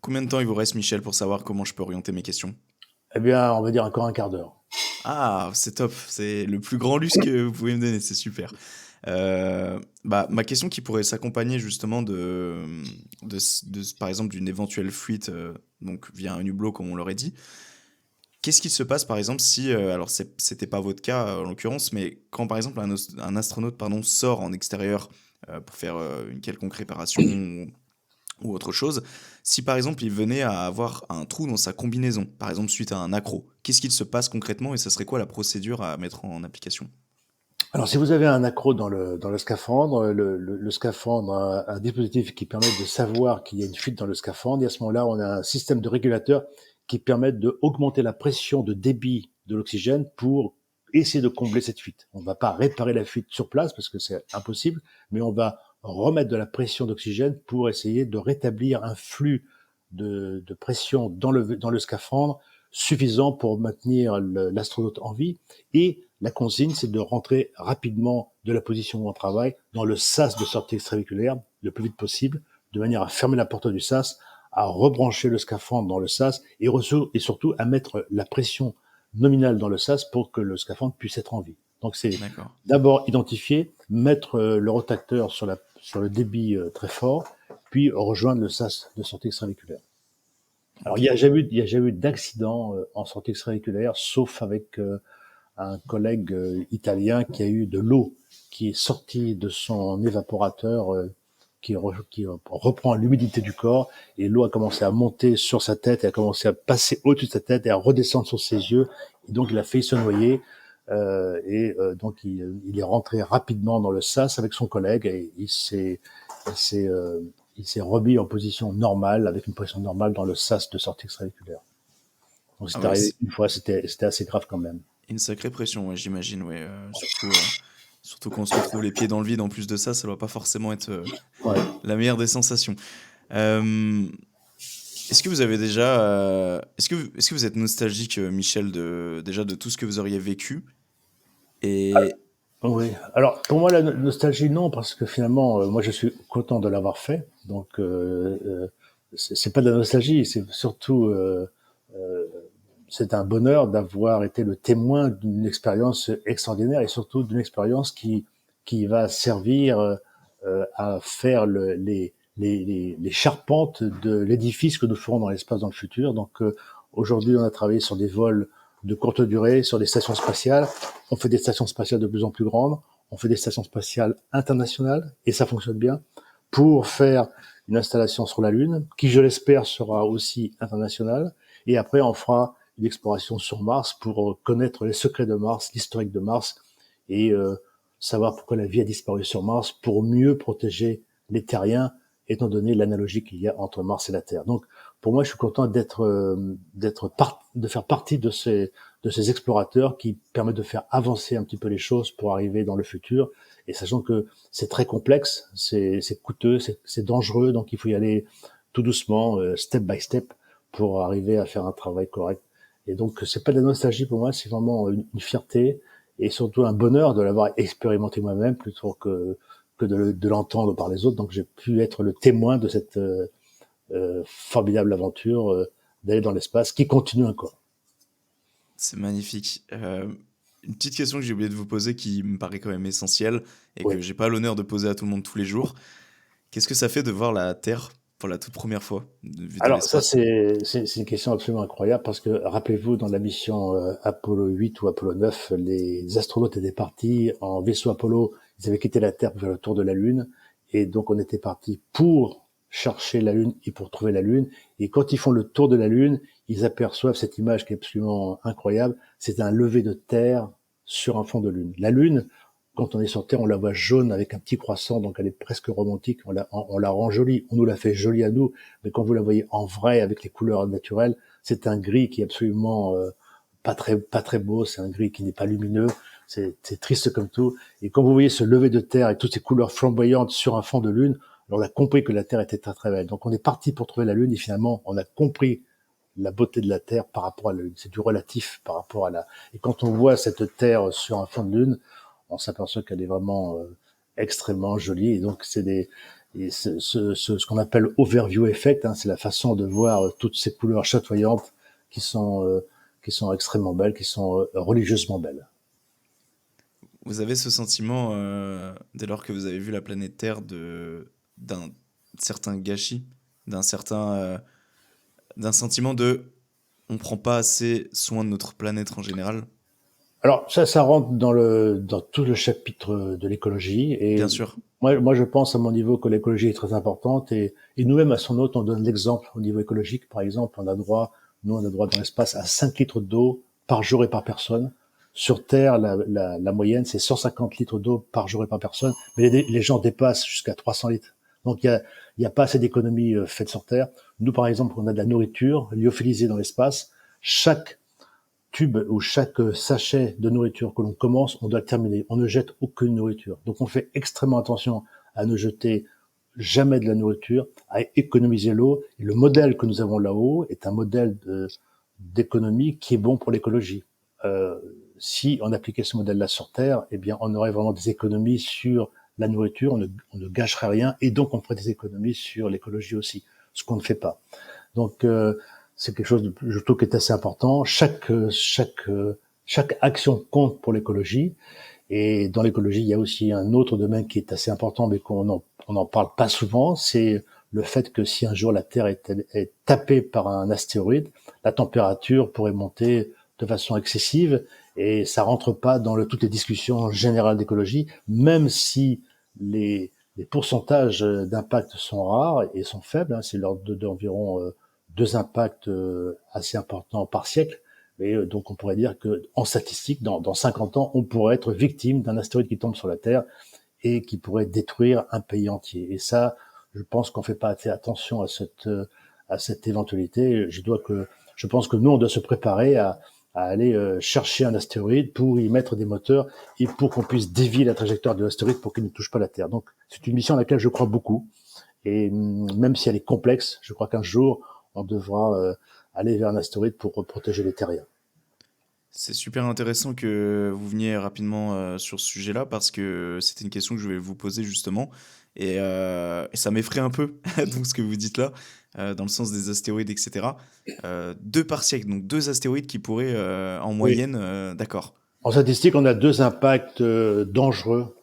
Combien de temps il vous reste, Michel, pour savoir comment je peux orienter mes questions? Eh bien, on va dire encore un quart d'heure. Ah, c'est top. C'est le plus grand luxe que vous pouvez me donner. C'est super. Ma question qui pourrait s'accompagner justement par exemple, d'une éventuelle fuite donc via un hublot, comme on l'aurait dit. Qu'est-ce qui se passe, par exemple, si... alors, c'était pas votre cas, en l'occurrence, mais quand, par exemple, un astronaute sort en extérieur pour faire une quelconque réparation ou autre chose, si, par exemple, il venait à avoir un trou dans sa combinaison, par exemple, suite à un accroc, qu'est-ce qu'il se passe concrètement et ça serait quoi la procédure à mettre en application? Alors, si vous avez un accroc dans le scaphandre, le scaphandre a un dispositif qui permet de savoir qu'il y a une fuite dans le scaphandre, et à ce moment-là, on a un système de régulateur qui permet d'augmenter la pression de débit de l'oxygène pour essayer de combler cette fuite. On ne va pas réparer la fuite sur place parce que c'est impossible, mais on va remettre de la pression d'oxygène pour essayer de rétablir un flux de pression dans le scaphandre suffisant pour maintenir l'astronaute en vie. Et la consigne, c'est de rentrer rapidement de la position où on travaille dans le sas de sortie extravéhiculaire le plus vite possible, de manière à fermer la porte du sas, à rebrancher le scaphandre dans le sas et surtout à mettre la pression nominale dans le sas pour que le scaphandre puisse être en vie. Donc c'est d'abord identifier, mettre le rotateur sur le débit très fort, puis rejoindre le sas de sortie extravéhiculaire. Alors il n'y a jamais eu d'accident en sortie extravéhiculaire, sauf avec un collègue italien qui a eu de l'eau qui est sortie de son évaporateur qui reprend l'humidité du corps, et l'eau a commencé à monter sur sa tête et a commencé à passer au-dessus de sa tête et à redescendre sur ses yeux, et donc il a failli se noyer, donc il est rentré rapidement dans le sas avec son collègue et il s'est remis en position normale, avec une pression normale dans le sas de sortie extravéhiculaire. Donc c'est arrivé une fois, c'était assez grave quand même. Une sacrée pression, ouais, j'imagine, ouais. Surtout quand on se retrouve les pieds dans le vide, en plus de ça doit pas forcément être la meilleure des sensations. Est-ce que vous avez déjà... est-ce que vous êtes nostalgique, Michel, de tout ce que vous auriez vécu et... Oui. Alors, pour moi, la nostalgie, non, parce que finalement, moi, je suis content de l'avoir fait. Donc, c'est pas de la nostalgie, c'est surtout... c'est un bonheur d'avoir été le témoin d'une expérience extraordinaire et surtout d'une expérience qui va servir à faire les charpentes de l'édifice que nous ferons dans l'espace dans le futur. Donc aujourd'hui, on a travaillé sur des vols de courte durée, sur des stations spatiales. On fait des stations spatiales de plus en plus grandes. On fait des stations spatiales internationales et ça fonctionne bien pour faire une installation sur la Lune qui, je l'espère, sera aussi internationale. Et après, on fera une exploration sur Mars pour connaître les secrets de Mars, l'historique de Mars et savoir pourquoi la vie a disparu sur Mars pour mieux protéger les terriens étant donné l'analogie qu'il y a entre Mars et la Terre. Donc pour moi, je suis content de faire partie de ces explorateurs qui permettent de faire avancer un petit peu les choses pour arriver dans le futur, et sachant que c'est très complexe, c'est coûteux, c'est dangereux, donc il faut y aller tout doucement, step by step, pour arriver à faire un travail correct. Et donc, c'est pas de la nostalgie pour moi, c'est vraiment une fierté et surtout un bonheur de l'avoir expérimenté moi-même plutôt que de l'entendre par les autres. Donc, j'ai pu être le témoin de cette formidable aventure d'aller dans l'espace qui continue encore. C'est magnifique. Une petite question que j'ai oublié de vous poser qui me paraît quand même essentielle et que j'ai pas l'honneur de poser à tout le monde tous les jours. Qu'est-ce que ça fait de voir la Terre pour la toute première fois? Alors ça, c'est une question absolument incroyable parce que rappelez-vous, dans la mission Apollo 8 ou Apollo 9, les astronautes étaient partis en vaisseau Apollo, ils avaient quitté la Terre pour faire le tour de la Lune, et donc on était parti pour chercher la Lune et pour trouver la Lune. Et quand ils font le tour de la Lune, ils aperçoivent cette image qui est absolument incroyable. C'est un lever de terre sur un fond de Lune. La Lune, quand on est sur Terre, on la voit jaune avec un petit croissant, donc elle est presque romantique. On la rend jolie. On nous la fait jolie à nous, mais quand vous la voyez en vrai avec les couleurs naturelles, c'est un gris qui est absolument pas très beau. C'est un gris qui n'est pas lumineux. C'est triste comme tout. Et quand vous voyez ce lever de terre avec toutes ces couleurs flamboyantes sur un fond de Lune, alors on a compris que la Terre était très très belle. Donc on est parti pour trouver la Lune et finalement on a compris la beauté de la Terre par rapport à la Lune. C'est du relatif par rapport à la. Et quand on voit cette Terre sur un fond de Lune, on s'aperçoit qu'elle est vraiment extrêmement jolie. Et donc c'est des et ce qu'on appelle overview effect, hein, c'est la façon de voir toutes ces couleurs chatoyantes qui sont extrêmement belles, qui sont religieusement belles. Vous avez ce sentiment, dès lors que vous avez vu la planète Terre, d'un certain gâchis, d'un sentiment de on prend pas assez soin de notre planète en général? Alors ça rentre dans tout le chapitre de l'écologie et Bien sûr. moi je pense à mon niveau que l'écologie est très importante et nous-mêmes à son hôte on donne l'exemple au niveau écologique. Par exemple, on a droit dans l'espace à 5 litres d'eau par jour et par personne. Sur Terre, la moyenne c'est 150 litres d'eau par jour et par personne, mais les gens dépassent jusqu'à 300 litres. Donc il y a pas assez d'économies faites sur Terre. Nous par exemple, on a de la nourriture lyophilisée dans l'espace. Chaque tube ou chaque sachet de nourriture que l'on commence, on doit le terminer. On ne jette aucune nourriture. Donc on fait extrêmement attention à ne jeter jamais de la nourriture, à économiser l'eau. Et le modèle que nous avons là-haut est un modèle d'économie qui est bon pour l'écologie. Si on appliquait ce modèle-là sur Terre, eh bien on aurait vraiment des économies sur la nourriture, on ne gâcherait rien, et donc on ferait des économies sur l'écologie aussi, ce qu'on ne fait pas. Donc c'est quelque chose je trouve qui est assez important. Chaque action compte pour l'écologie. Et dans l'écologie, il y a aussi un autre domaine qui est assez important, mais on en parle pas souvent. C'est le fait que si un jour la Terre est tapée par un astéroïde, la température pourrait monter de façon excessive. Et ça rentre pas dans toutes les discussions générales d'écologie, même si les pourcentages d'impact sont rares et sont faibles. Hein, c'est l'ordre d'environ 2 impacts assez importants par siècle. Et donc on pourrait dire que en statistique, dans 50 ans, on pourrait être victime d'un astéroïde qui tombe sur la Terre et qui pourrait détruire un pays entier. Et ça, je pense qu'on fait pas assez attention à cette éventualité. Je pense que nous, on doit se préparer à aller chercher un astéroïde pour y mettre des moteurs et pour qu'on puisse dévier la trajectoire de l'astéroïde pour qu'il ne touche pas la Terre. Donc c'est une mission à laquelle je crois beaucoup. Et même si elle est complexe, je crois qu'un jour, on devra aller vers un astéroïde pour protéger les terriens. C'est super intéressant que vous veniez rapidement sur ce sujet-là parce que c'était une question que je vais vous poser justement et ça m'effraie un peu donc ce que vous dites là dans le sens des astéroïdes etc. 2 par siècle donc 2 astéroïdes qui pourraient en moyenne d'accord. En statistique, on a 2 impacts dangereux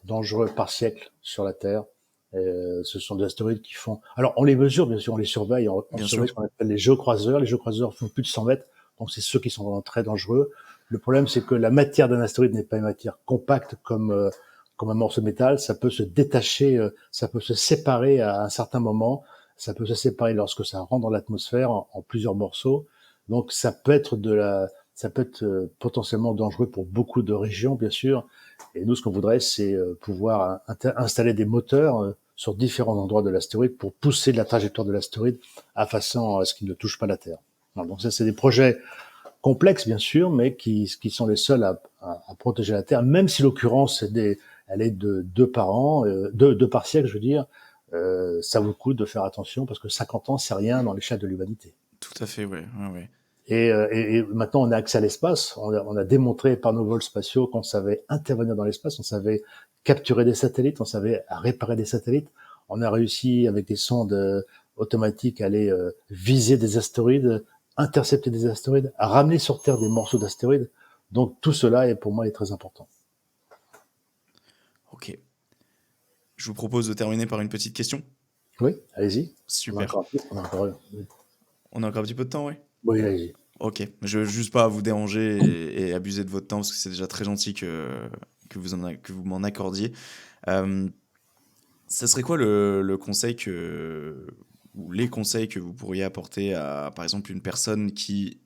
par siècle sur la Terre. Ce sont des astéroïdes qui font. Alors on les mesure bien sûr, on les surveille, on surveille ce qu'on appelle les géocroiseurs. Les géocroiseurs font plus de 100 mètres, donc c'est ceux qui sont vraiment très dangereux. Le problème, c'est que la matière d'un astéroïde n'est pas une matière compacte comme un morceau de métal. Ça peut se détacher, ça peut se séparer à un certain moment. Ça peut se séparer lorsque ça rentre dans l'atmosphère en plusieurs morceaux. Donc ça peut être potentiellement dangereux pour beaucoup de régions, bien sûr. Et nous, ce qu'on voudrait, c'est pouvoir installer des moteurs sur différents endroits de l'astéroïde pour pousser la trajectoire de l'astéroïde à façon à ce qu'il ne touche pas la Terre. Donc ça, c'est des projets complexes bien sûr, mais qui sont les seuls à protéger la Terre, même si l'occurrence elle est de 2 par an, 2 par siècle, je veux dire. Ça vaut le coup de faire attention parce que 50 ans, c'est rien dans l'échelle de l'humanité. Tout à fait, ouais. Et maintenant, on a accès à l'espace. On a démontré par nos vols spatiaux qu'on savait intervenir dans l'espace, on savait capturer des satellites, on savait réparer des satellites. On a réussi avec des sondes automatiques à aller viser des astéroïdes, intercepter des astéroïdes, à ramener sur Terre des morceaux d'astéroïdes. Donc tout cela, pour moi, est très important. Ok. Je vous propose de terminer par une petite question. Oui, allez-y. Super. On a encore un petit peu de temps, oui. Oui, allez-y. Ok. Je veux juste pas vous déranger et abuser de votre temps parce que c'est déjà très gentil que vous m'en accordiez. Ça serait quoi le conseil que ou les conseils que vous pourriez apporter à, par exemple, une personne qui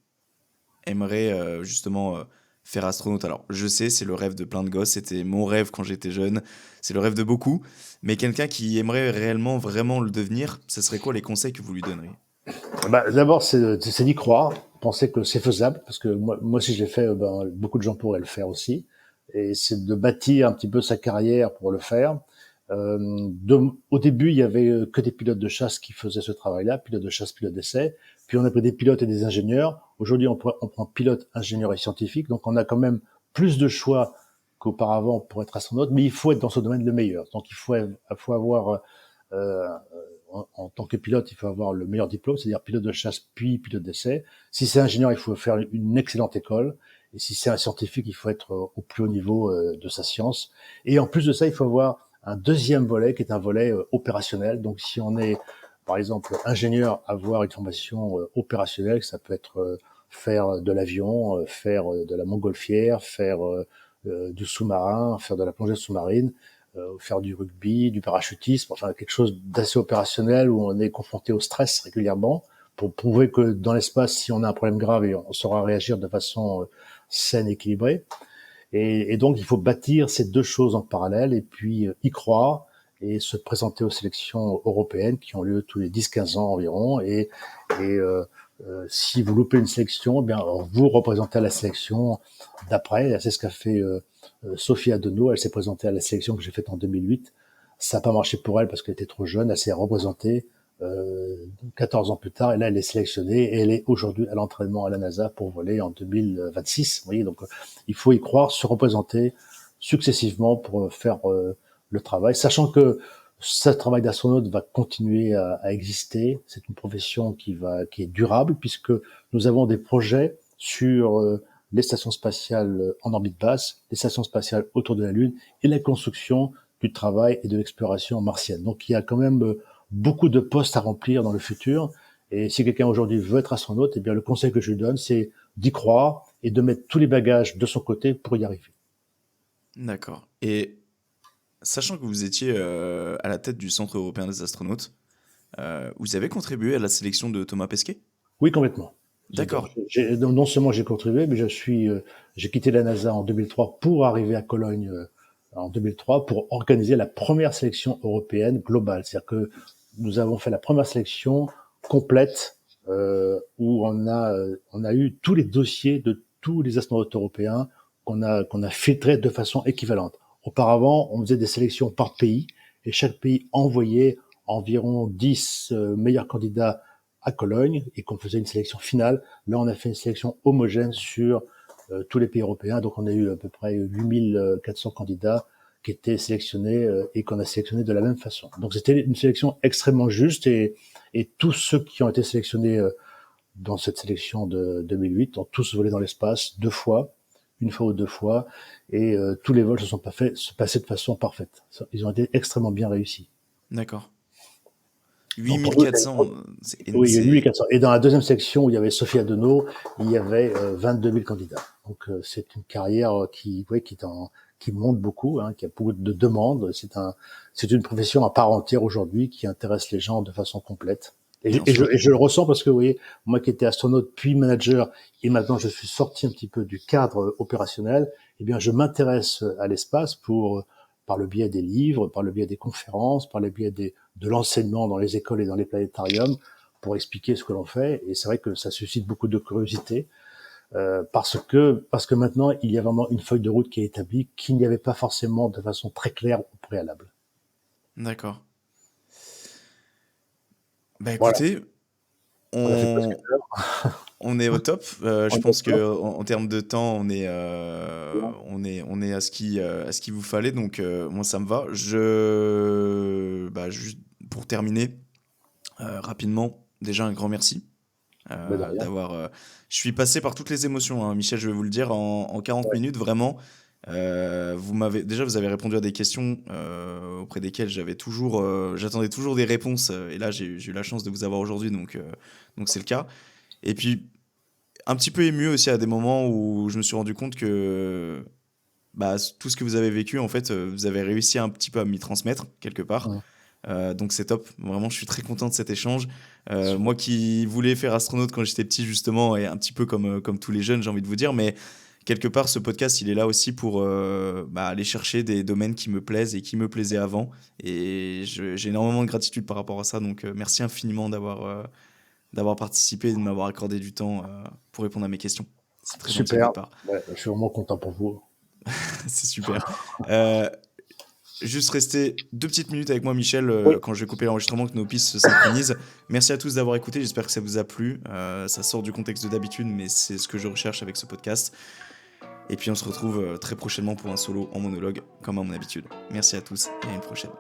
aimerait justement faire astronaute. Alors, je sais, c'est le rêve de plein de gosses, c'était mon rêve quand j'étais jeune, c'est le rêve de beaucoup, mais quelqu'un qui aimerait réellement, vraiment le devenir, ce serait quoi les conseils que vous lui donneriez? D'abord, c'est d'y croire, penser que c'est faisable, parce que moi si je l'ai fait, beaucoup de gens pourraient le faire aussi. Et c'est de bâtir un petit peu sa carrière pour le faire. Au début, il y avait que des pilotes de chasse qui faisaient ce travail-là, pilotes de chasse, pilotes d'essai. Puis on a pris des pilotes et des ingénieurs. Aujourd'hui, on prend pilote, ingénieur et scientifique. Donc on a quand même plus de choix qu'auparavant pour être astronaute, mais il faut être dans ce domaine le meilleur. Donc il faut avoir euh, en tant que pilote, il faut avoir le meilleur diplôme, c'est-à-dire pilote de chasse puis pilote d'essai. Si c'est ingénieur, il faut faire une excellente école. Et si c'est un scientifique, il faut être au plus haut niveau de sa science. Et en plus de ça, il faut avoir un deuxième volet qui est un volet opérationnel. Donc si on est, par exemple, ingénieur, avoir une formation opérationnelle, ça peut être faire de l'avion, faire de la montgolfière, faire du sous-marin, faire de la plongée sous-marine, faire du rugby, du parachutisme, enfin quelque chose d'assez opérationnel où on est confronté au stress régulièrement pour prouver que dans l'espace, si on a un problème grave, on saura réagir de façon saine, équilibrée. Et donc, il faut bâtir ces deux choses en parallèle et puis y croire et se présenter aux sélections européennes qui ont lieu tous les 10-15 ans environ. Si vous loupez une sélection, eh bien, vous représentez à la sélection d'après. C'est ce qu'a fait Sophie Adenau. Elle s'est présentée à la sélection que j'ai faite en 2008. Ça n'a pas marché pour elle parce qu'elle était trop jeune. Elle s'est représentée 14 ans plus tard, et là elle est sélectionnée et elle est aujourd'hui à l'entraînement à la NASA pour voler en 2026. Vous voyez, donc il faut y croire, se représenter successivement pour faire le travail, sachant que ce travail d'astronaute va continuer à exister. C'est une profession qui est durable puisque nous avons des projets sur les stations spatiales en orbite basse, les stations spatiales autour de la Lune et la construction du travail et de l'exploration martienne. Donc il y a quand même beaucoup de postes à remplir dans le futur. Et si quelqu'un aujourd'hui veut être astronaute, eh bien le conseil que je lui donne, c'est d'y croire et de mettre tous les bagages de son côté pour y arriver. D'accord. Et sachant que vous étiez à la tête du Centre européen des astronautes, vous avez contribué à la sélection de Thomas Pesquet? Oui, complètement. D'accord. Non seulement j'ai contribué, mais j'ai quitté la NASA en 2003 pour arriver à Cologne en 2003 pour organiser la première sélection européenne globale. C'est-à-dire que nous avons fait la première sélection complète où on a eu tous les dossiers de tous les astronautes européens qu'on a filtrés de façon équivalente. Auparavant, on faisait des sélections par pays et chaque pays envoyait environ 10 meilleurs candidats à Cologne et qu'on faisait une sélection finale. Là, on a fait une sélection homogène sur tous les pays européens. Donc, on a eu à peu près 8400 candidats qui étaient sélectionnés et qu'on a sélectionnés de la même façon. Donc, c'était une sélection extrêmement juste et tous ceux qui ont été sélectionnés dans cette sélection de 2008 ont tous volé dans l'espace 2 fois, une fois ou 2 fois, et tous les vols se passés de façon parfaite. Ils ont été extrêmement bien réussis. D'accord. Donc, 8400, oui, il y a 8400. Et dans la deuxième section où il y avait Sophie Adenau, il y avait 22 000 candidats. Donc c'est une carrière qui monte beaucoup, hein, qui a beaucoup de demandes. C'est une profession à part entière aujourd'hui qui intéresse les gens de façon complète. Et je le ressens parce que, vous voyez, moi qui étais astronaute puis manager, et maintenant je suis sorti un petit peu du cadre opérationnel, eh bien je m'intéresse à l'espace par le biais des livres, par le biais des conférences, par le biais de l'enseignement dans les écoles et dans les planétariums, pour expliquer ce que l'on fait. Et c'est vrai que ça suscite beaucoup de curiosité, parce que maintenant, il y a vraiment une feuille de route qui est établie, qu'il n'y avait pas forcément de façon très claire au préalable. D'accord. Bah Voilà. écoutez, On a fait presque on, une heure. on est au top. Je On est pense que d'accord. en termes de temps, on est à ce qu'il vous fallait. Donc moi, ça me va. Juste pour terminer rapidement, déjà un grand merci Mais de rien. je suis passé par toutes les émotions, hein, Michel, je vais vous le dire, en 40 Ouais. minutes, vraiment. Vous avez répondu à des questions auprès desquelles j'attendais toujours des réponses. Et là, j'ai eu la chance de vous avoir aujourd'hui, donc c'est le cas. Et puis, un petit peu ému aussi à des moments où je me suis rendu compte que tout ce que vous avez vécu, en fait, vous avez réussi un petit peu à m'y transmettre, quelque part. Ouais. Donc c'est top, vraiment je suis très content de cet échange. Moi qui voulais faire astronaute quand j'étais petit justement, et un petit peu comme tous les jeunes j'ai envie de vous dire, mais quelque part ce podcast il est là aussi pour aller chercher des domaines qui me plaisent et qui me plaisaient avant, et j'ai énormément de gratitude par rapport à ça, donc merci infiniment d'avoir participé et de m'avoir accordé du temps pour répondre à mes questions. C'est très gentil de Super. votre part. Ouais, je suis vraiment content pour vous. C'est super. Juste rester 2 petites minutes avec moi, Michel, Oui. quand je vais couper l'enregistrement, que nos pistes se synchronisent. Merci à tous d'avoir écouté, j'espère que ça vous a plu. Ça sort du contexte de d'habitude, mais c'est ce que je recherche avec ce podcast. Et puis on se retrouve très prochainement pour un solo en monologue, comme à mon habitude. Merci à tous et à une prochaine.